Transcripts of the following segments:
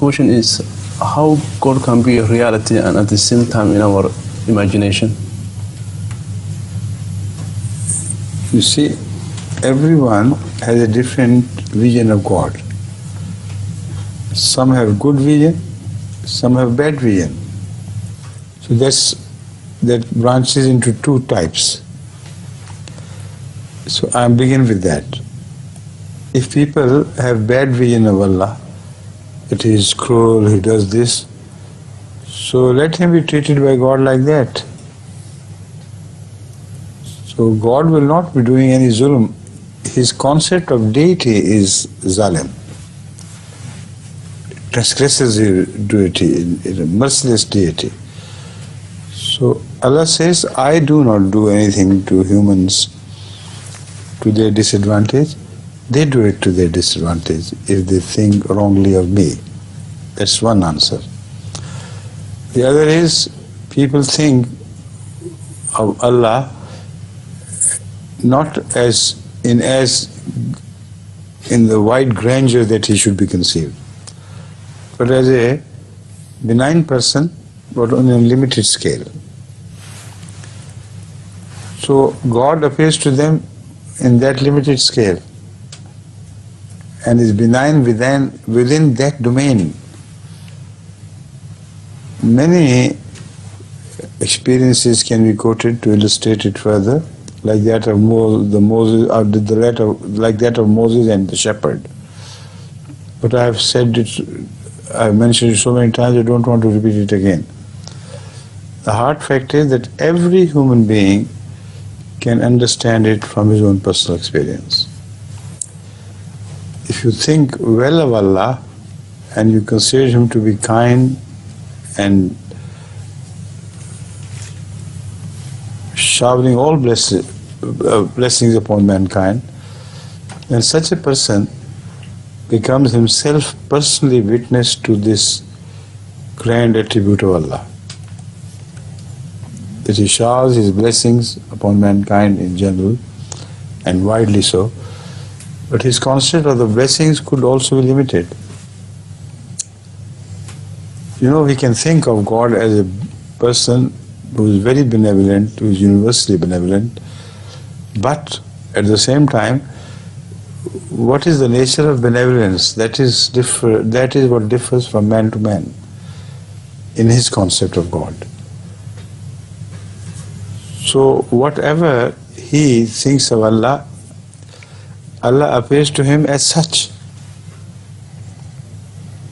Question is how God can be a reality and at the same time in our imagination. You see, everyone has a different vision of God. Some have good vision, some have bad vision. So that branches into two types. So I begin with that. If people have bad vision of Allah, that he is cruel, he does this, so let him be treated by God like that. So God will not be doing any zulm. His concept of deity is zalim. Transgresses his deity, is a merciless deity. So Allah says, I do not do anything to humans to their disadvantage. They do it to their disadvantage if they think wrongly of me. That's one answer. The other is, people think of Allah not as in the wide grandeur that he should be conceived, but as a benign person, but on a limited scale. So God appears to them in that limited scale and is benign within that domain. Many experiences can be quoted to illustrate it further, like that of Moses and the shepherd. But I have said it, I have mentioned it so many times, I don't want to repeat it again. The hard fact is that every human being can understand it from his own personal experience. If you think well of Allah and you consider him to be kind and showering all blessings upon mankind, then such a person becomes himself personally witness to this grand attribute of Allah, that he showers his blessings upon mankind in general and widely so, but his concept of the blessings could also be limited. You know, we can think of God as a person who is very benevolent, who is universally benevolent, but at the same time, what is the nature of benevolence? That is what differs from man to man in his concept of God. So whatever he thinks of Allah, Allah appears to him as such.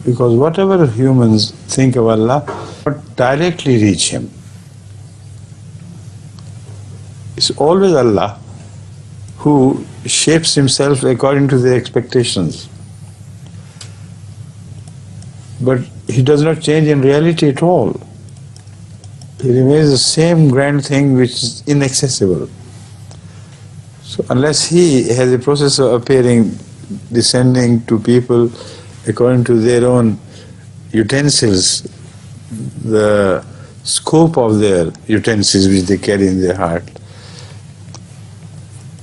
Because whatever humans think of Allah cannot directly reach him. It's always Allah who shapes himself according to their expectations. But he does not change in reality at all. He remains the same grand thing which is inaccessible. So unless he has a process of appearing, descending to people according to their own utensils, the scope of their utensils which they carry in their heart,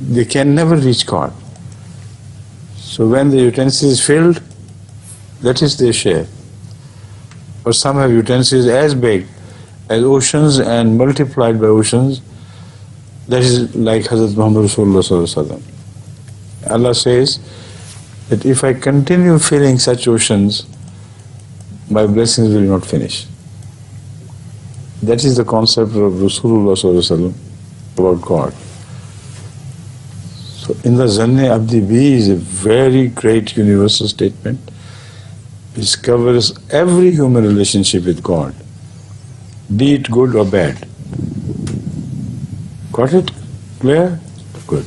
they can never reach God. So when the utensil is filled, that is their share. Or some have utensils as big as oceans and multiplied by oceans. That is like Hazrat Muhammad Rasulullah Sallallahu Alaihi Wasallam. Allah says that if I continue filling such oceans, my blessings will not finish. That is the concept of Rasulullah Sallallahu Alaihi Wasallam about God. So in the Zanne Abdi Bi is a very great universal statement which covers every human relationship with God, be it good or bad. Got it? Clear? Good.